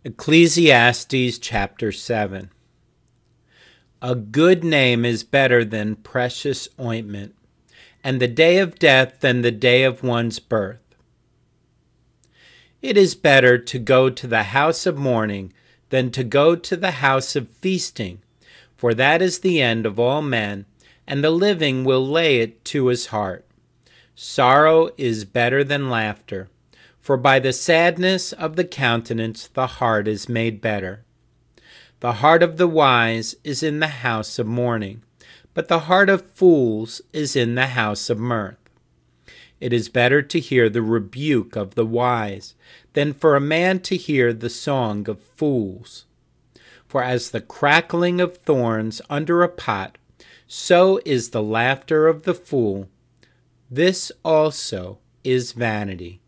Ecclesiastes chapter 7. A good name is better than precious ointment, and the day of death than the day of one's birth. It is better to go to the house of mourning than to go to the house of feasting, for that is the end of all men, and the living will lay it to his heart. Sorrow is better than laughter, for by the sadness of the countenance the heart is made better. The heart of the wise is in the house of mourning, but the heart of fools is in the house of mirth. It is better to hear the rebuke of the wise than for a man to hear the song of fools. For as the crackling of thorns under a pot, so is the laughter of the fool. This also is vanity.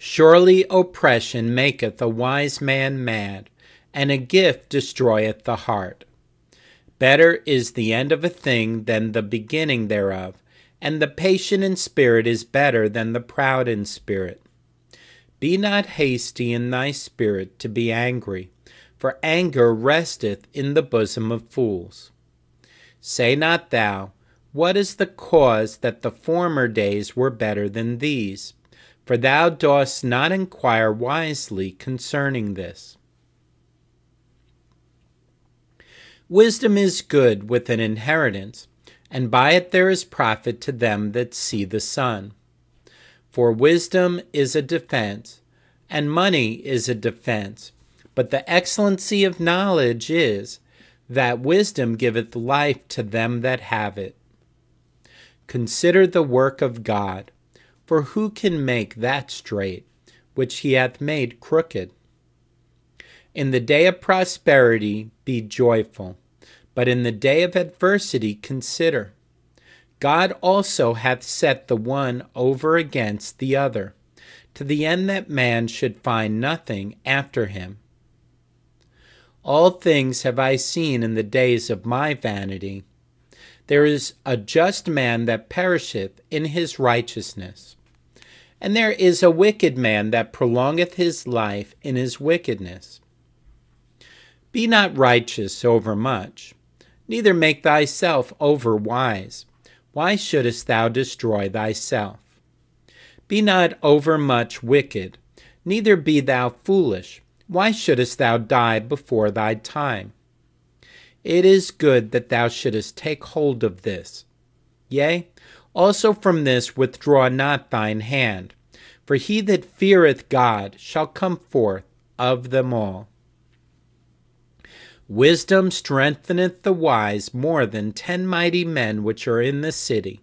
Surely oppression maketh a wise man mad, and a gift destroyeth the heart. Better is the end of a thing than the beginning thereof, and the patient in spirit is better than the proud in spirit. Be not hasty in thy spirit to be angry, for anger resteth in the bosom of fools. Say not thou, what is the cause that the former days were better than these? For thou dost not inquire wisely concerning this. Wisdom is good with an inheritance, and by it there is profit to them that see the sun. For wisdom is a defense, and money is a defense, but the excellency of knowledge is, that wisdom giveth life to them that have it. Consider the work of God. For who can make that straight, which he hath made crooked? In the day of prosperity be joyful, but in the day of adversity consider. God also hath set the one over against the other, to the end that man should find nothing after him. All things have I seen in the days of my vanity. There is a just man that perisheth in his righteousness, and there is a wicked man that prolongeth his life in his wickedness. Be not righteous over much, neither make thyself over wise. Why shouldest thou destroy thyself? Be not over much wicked, neither be thou foolish. Why shouldest thou die before thy time? It is good that thou shouldest take hold of this. Yea, also from this withdraw not thine hand, for he that feareth God shall come forth of them all. Wisdom strengtheneth the wise more than 10 mighty men which are in the city.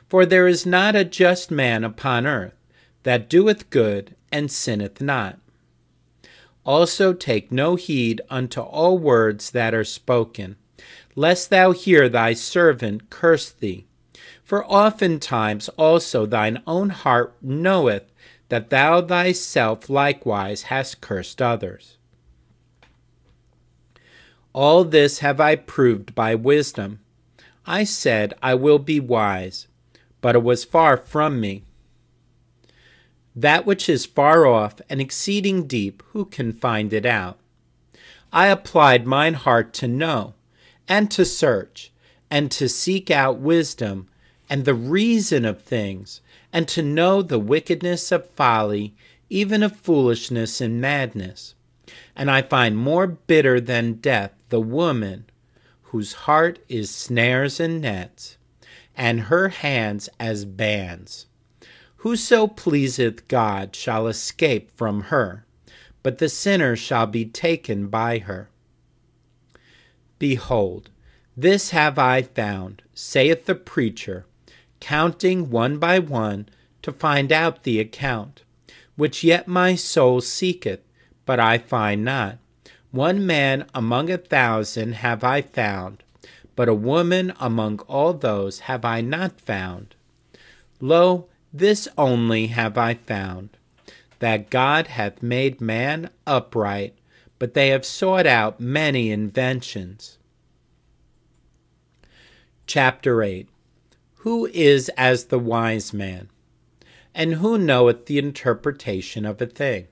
For there is not a just man upon earth that doeth good and sinneth not. Also take no heed unto all words that are spoken, lest thou hear thy servant curse thee. For oftentimes also thine own heart knoweth that thou thyself likewise hast cursed others. All this have I proved by wisdom. I said, I will be wise, but it was far from me. That which is far off and exceeding deep, who can find it out? I applied mine heart to know, and to search, and to seek out wisdom, and the reason of things, and to know the wickedness of folly, even of foolishness and madness. And I find more bitter than death the woman whose heart is snares and nets, and her hands as bands. Whoso pleaseth God shall escape from her, but the sinner shall be taken by her. Behold, this have I found, saith the preacher, counting one by one to find out the account, which yet my soul seeketh, but I find not. One man among 1,000 have I found, but a woman among all those have I not found. Lo, this only have I found, that God hath made man upright, but they have sought out many inventions. Chapter 8. Who is as the wise man? And who knoweth the interpretation of a thing?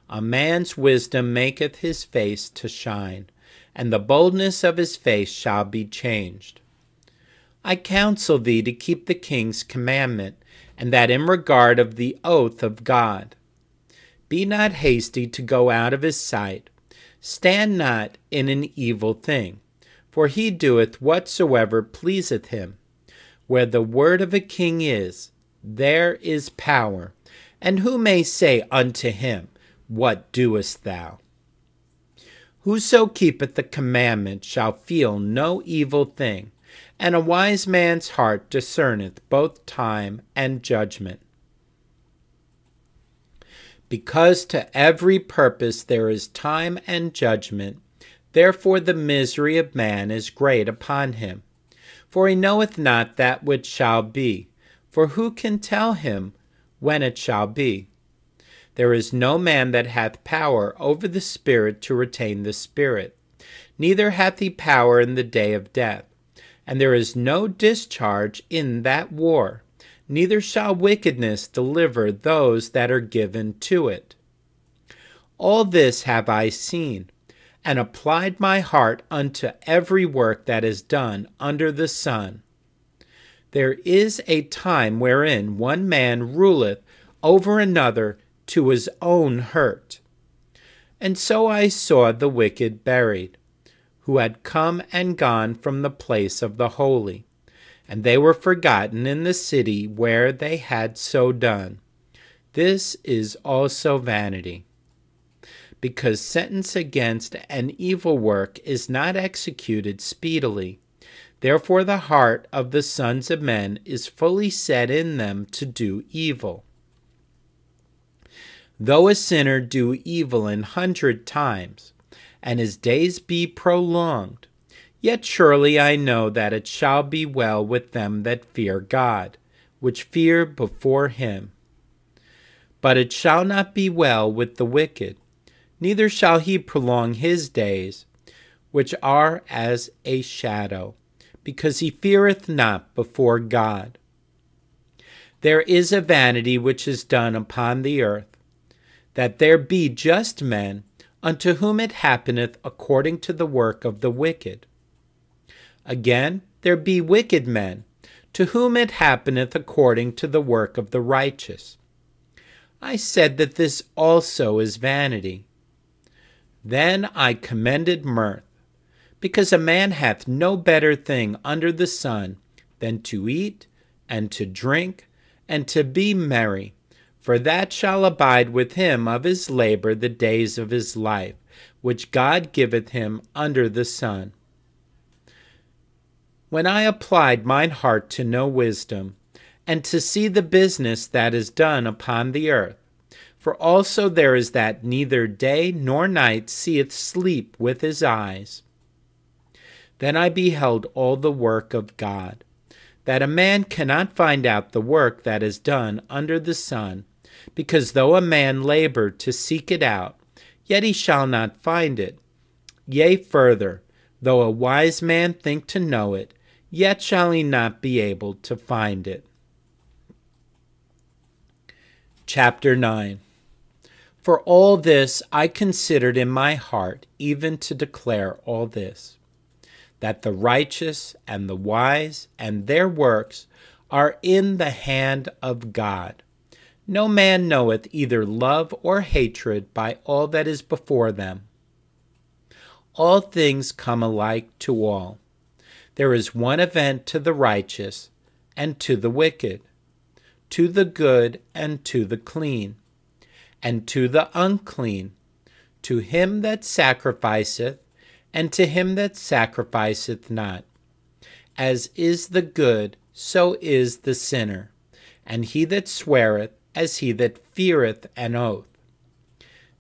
A man's wisdom maketh his face to shine, and the boldness of his face shall be changed. I counsel thee to keep the king's commandment, and that in regard of the oath of God. Be not hasty to go out of his sight. Stand not in an evil thing, for he doeth whatsoever pleaseth him. Where the word of a king is, there is power. And who may say unto him, What doest thou? Whoso keepeth the commandment shall feel no evil thing, and a wise man's heart discerneth both time and judgment. Because to every purpose there is time and judgment, therefore the misery of man is great upon him. For he knoweth not that which shall be, for who can tell him when it shall be? There is no man that hath power over the spirit to retain the spirit, neither hath he power in the day of death. And there is no discharge in that war, neither shall wickedness deliver those that are given to it. All this have I seen, and applied my heart unto every work that is done under the sun. There is a time wherein one man ruleth over another to his own hurt. And so I saw the wicked buried, who had come and gone from the place of the holy, and they were forgotten in the city where they had so done. This is also vanity. Because sentence against an evil work is not executed speedily, therefore the heart of the sons of men is fully set in them to do evil. Though a sinner do evil 100 times, and his days be prolonged, yet surely I know that it shall be well with them that fear God, which fear before him. But it shall not be well with the wicked, neither shall he prolong his days, which are as a shadow, because he feareth not before God. There is a vanity which is done upon the earth, that there be just men, unto whom it happeneth according to the work of the wicked. Again, there be wicked men, to whom it happeneth according to the work of the righteous. I said that this also is vanity. Then I commended mirth, because a man hath no better thing under the sun than to eat and to drink and to be merry, for that shall abide with him of his labor the days of his life, which God giveth him under the sun. When I applied mine heart to know wisdom, and to see the business that is done upon the earth, for also there is that neither day nor night seeth sleep with his eyes. Then I beheld all the work of God, that a man cannot find out the work that is done under the sun, because though a man labor to seek it out, yet he shall not find it. Yea, further, though a wise man think to know it, yet shall he not be able to find it. Chapter 9. For all this I considered in my heart, even to declare all this, that the righteous and the wise and their works are in the hand of God. No man knoweth either love or hatred by all that is before them. All things come alike to all. There is one event to the righteous and to the wicked, to the good and to the clean, and to the unclean, to him that sacrificeth and to him that sacrificeth not. As is the good, so is the sinner, and he that sweareth, as he that feareth an oath.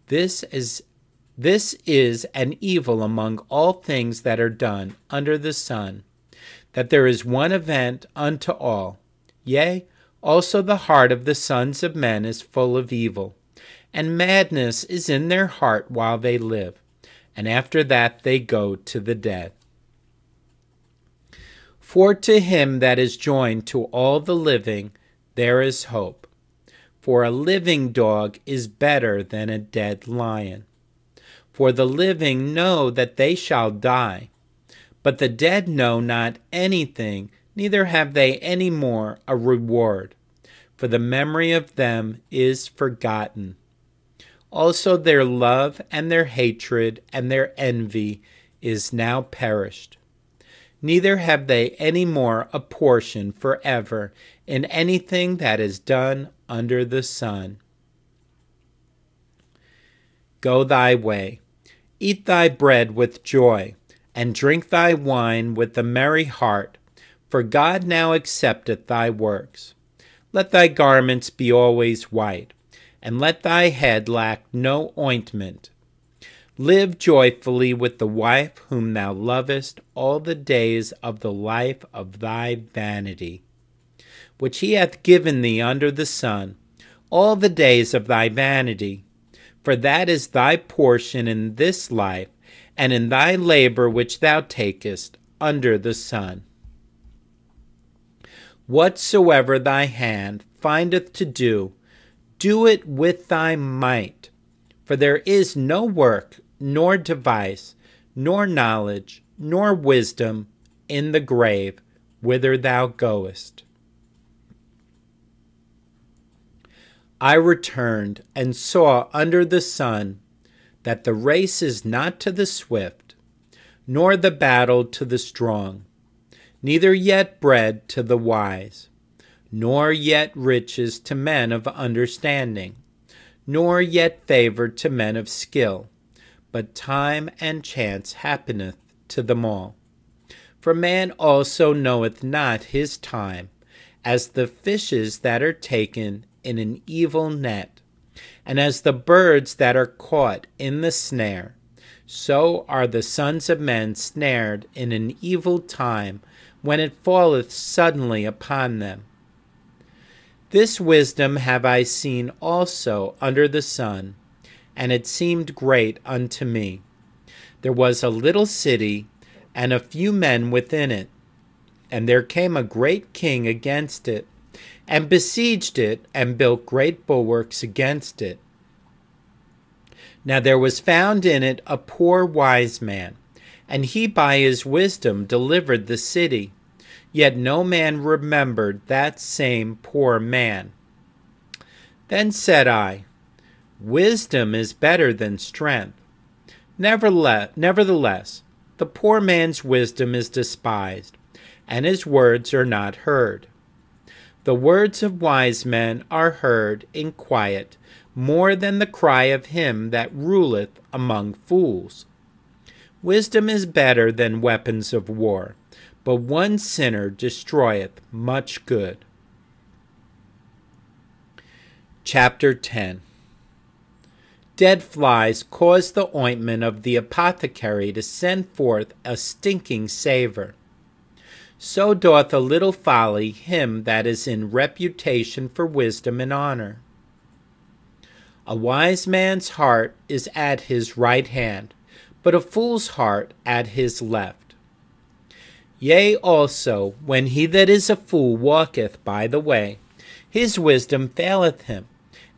This is an evil among all things that are done under the sun, that there is one event unto all. Yea, also the heart of the sons of men is full of evil, and madness is in their heart while they live, and after that they go to the dead. For to him that is joined to all the living there is hope. For a living dog is better than a dead lion. For the living know that they shall die, but the dead know not anything, neither have they any more a reward, for the memory of them is forgotten. Also their love and their hatred and their envy is now perished. Neither have they any more a portion forever in anything that is done under the sun. Go thy way, eat thy bread with joy, and drink thy wine with a merry heart, for God now accepteth thy works. Let thy garments be always white, and let thy head lack no ointment. Live joyfully with the wife whom thou lovest all the days of the life of thy vanity, which he hath given thee under the sun, all the days of thy vanity. For that is thy portion in this life, and in thy labor which thou takest under the sun. Whatsoever thy hand findeth to do, do it with thy might. For there is no work, nor device, nor knowledge, nor wisdom in the grave whither thou goest. I returned and saw under the sun that the race is not to the swift, nor the battle to the strong, neither yet bread to the wise, nor yet riches to men of understanding, nor yet favor to men of skill, but time and chance happeneth to them all. For man also knoweth not his time, as the fishes that are taken in an evil net, and as the birds that are caught in the snare, so are the sons of men snared in an evil time, when it falleth suddenly upon them. This wisdom have I seen also under the sun, and it seemed great unto me. There was a little city, and a few men within it, and there came a great king against it, and besieged it, and built great bulwarks against it. Now there was found in it a poor wise man, and he by his wisdom delivered the city. Yet no man remembered that same poor man. Then said I, Wisdom is better than strength. Nevertheless, the poor man's wisdom is despised, and his words are not heard. The words of wise men are heard in quiet, more than the cry of him that ruleth among fools. Wisdom is better than weapons of war, but one sinner destroyeth much good. Chapter 10. Dead flies cause the ointment of the apothecary to send forth a stinking savor. So doth a little folly him that is in reputation for wisdom and honor. A wise man's heart is at his right hand, but a fool's heart at his left. Yea, also, when he that is a fool walketh by the way, his wisdom faileth him,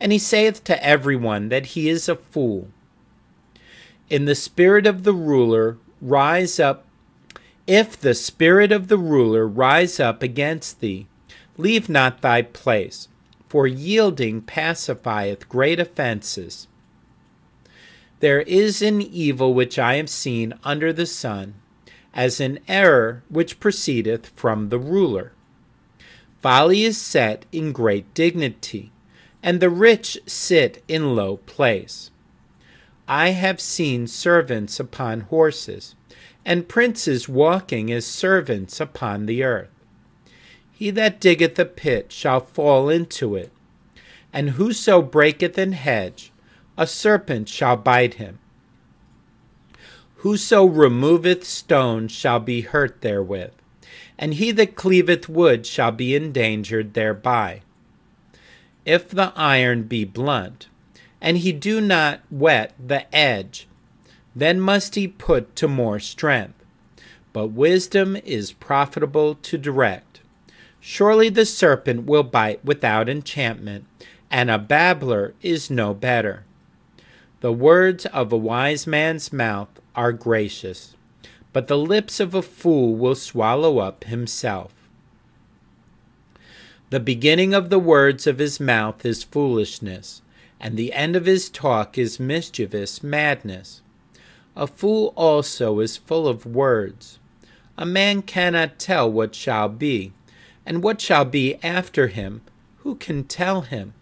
and he saith to every one that he is a fool. In the spirit of the ruler rise up. If the spirit of the ruler rise up against thee, leave not thy place, for yielding pacifieth great offenses. There is an evil which I have seen under the sun, as an error which proceedeth from the ruler. Folly is set in great dignity, and the rich sit in low place. I have seen servants upon horses, and princes walking as servants upon the earth. He that diggeth a pit shall fall into it, and whoso breaketh an hedge, a serpent shall bite him. Whoso removeth stones shall be hurt therewith, and he that cleaveth wood shall be endangered thereby. If the iron be blunt, and he do not whet the edge, then must he put to more strength. But wisdom is profitable to direct. Surely the serpent will bite without enchantment, and a babbler is no better. The words of a wise man's mouth are gracious, but the lips of a fool will swallow up himself. The beginning of the words of his mouth is foolishness, and the end of his talk is mischievous madness. A fool also is full of words. A man cannot tell what shall be, and what shall be after him, who can tell him?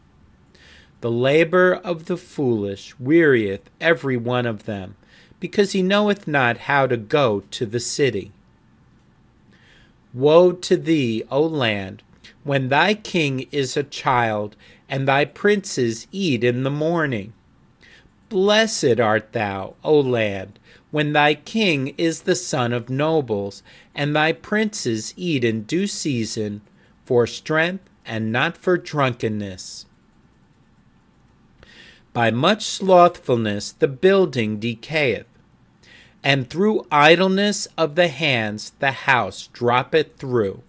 The labor of the foolish wearieth every one of them, because he knoweth not how to go to the city. Woe to thee, O land, when thy king is a child, and thy princes eat in the morning. Blessed art thou, O land, when thy king is the son of nobles, and thy princes eat in due season, for strength and not for drunkenness. By much slothfulness the building decayeth, and through idleness of the hands the house droppeth through.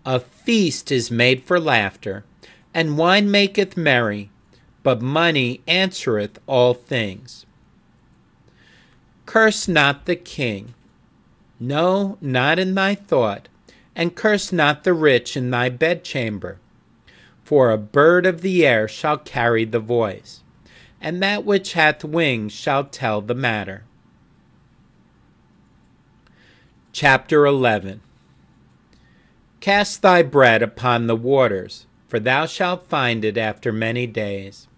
A feast is made for laughter, and wine maketh merry, but money answereth all things. Curse not the king, no, not in thy thought, and curse not the rich in thy bedchamber. For a bird of the air shall carry the voice, and that which hath wings shall tell the matter. Chapter 11. Cast thy bread upon the waters, for thou shalt find it after many days.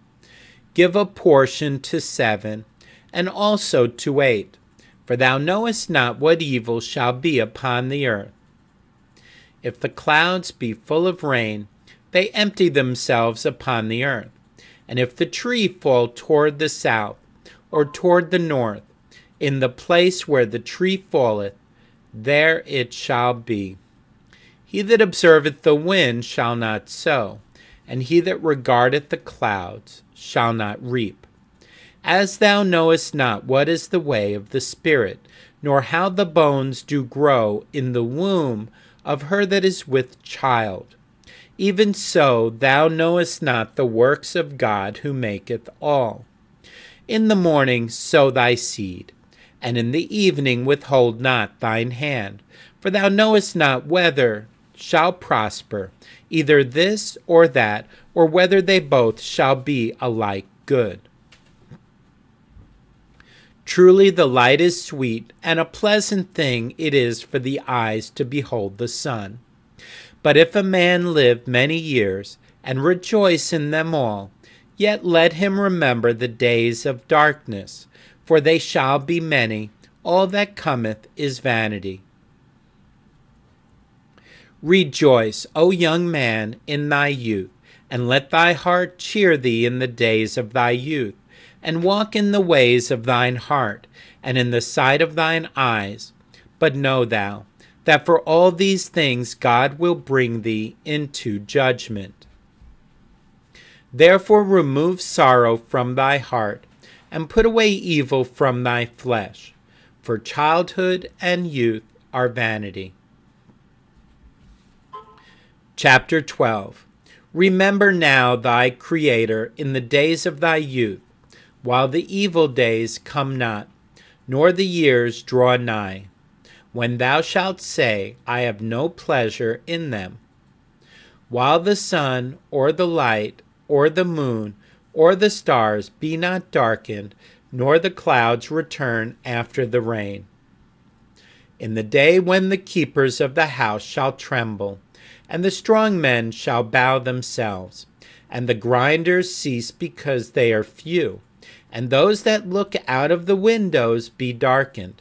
Give a portion to 7, and also to 8, for thou knowest not what evil shall be upon the earth. If the clouds be full of rain, they empty themselves upon the earth. And if the tree fall toward the south, or toward the north, in the place where the tree falleth, there it shall be. He that observeth the wind shall not sow, and he that regardeth the clouds shall not reap. As thou knowest not what is the way of the Spirit, nor how the bones do grow in the womb of her that is with child, even so thou knowest not the works of God who maketh all. In the morning sow thy seed, and in the evening withhold not thine hand, for thou knowest not whether shall prosper, either this or that, or whether they both shall be alike good. Truly the light is sweet, and a pleasant thing it is for the eyes to behold the sun. But if a man live many years, and rejoice in them all, yet let him remember the days of darkness, for they shall be many. All that cometh is vanity. Rejoice, O young man, in thy youth, and let thy heart cheer thee in the days of thy youth, and walk in the ways of thine heart, and in the sight of thine eyes. But know thou, that for all these things God will bring thee into judgment. Therefore remove sorrow from thy heart, and put away evil from thy flesh, for childhood and youth are vanity. Chapter 12. Remember now thy Creator in the days of thy youth, while the evil days come not, nor the years draw nigh, when thou shalt say, I have no pleasure in them. While the sun, or the light, or the moon, or the stars be not darkened, nor the clouds return after the rain. In the day when the keepers of the house shall tremble, and the strong men shall bow themselves, and the grinders cease because they are few, and those that look out of the windows be darkened,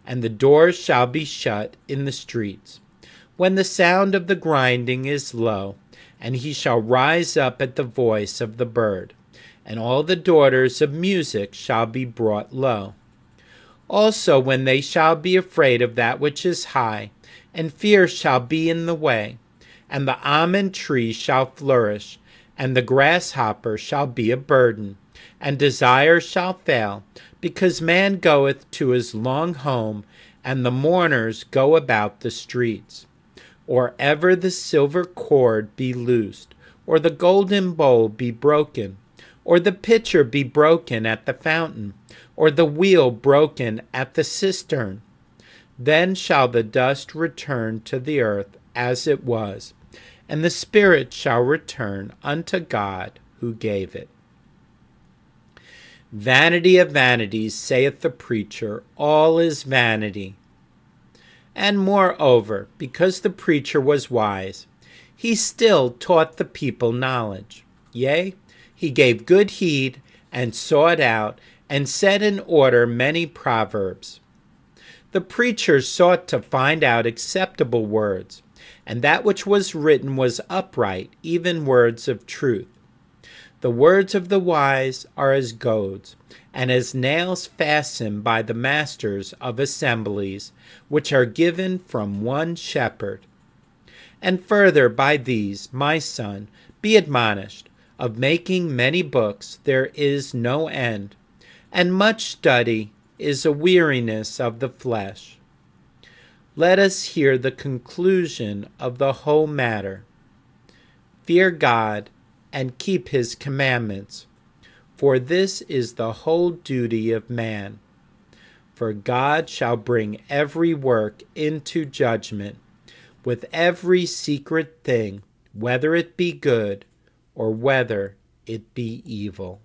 and the doors shall be shut in the streets, when the sound of the grinding is low, and he shall rise up at the voice of the bird, and all the daughters of music shall be brought low. Also when they shall be afraid of that which is high, and fear shall be in the way, and the almond tree shall flourish, and the grasshopper shall be a burden, and desire shall fail, because man goeth to his long home, and the mourners go about the streets. Or ever the silver cord be loosed, or the golden bowl be broken, or the pitcher be broken at the fountain, or the wheel broken at the cistern, then shall the dust return to the earth as it was, and the spirit shall return unto God who gave it. Vanity of vanities, saith the preacher, all is vanity. And moreover, because the preacher was wise, he still taught the people knowledge. Yea, he gave good heed, and sought out, and set in order many proverbs. The preacher sought to find out acceptable words, and that which was written was upright, even words of truth. The words of the wise are as goads, and as nails fastened by the masters of assemblies, which are given from one shepherd. And further by these, my son, be admonished, of making many books there is no end, and much study is a weariness of the flesh. Let us hear the conclusion of the whole matter. Fear God, and keep his commandments, for this is the whole duty of man. For God shall bring every work into judgment, with every secret thing, whether it be good or whether it be evil.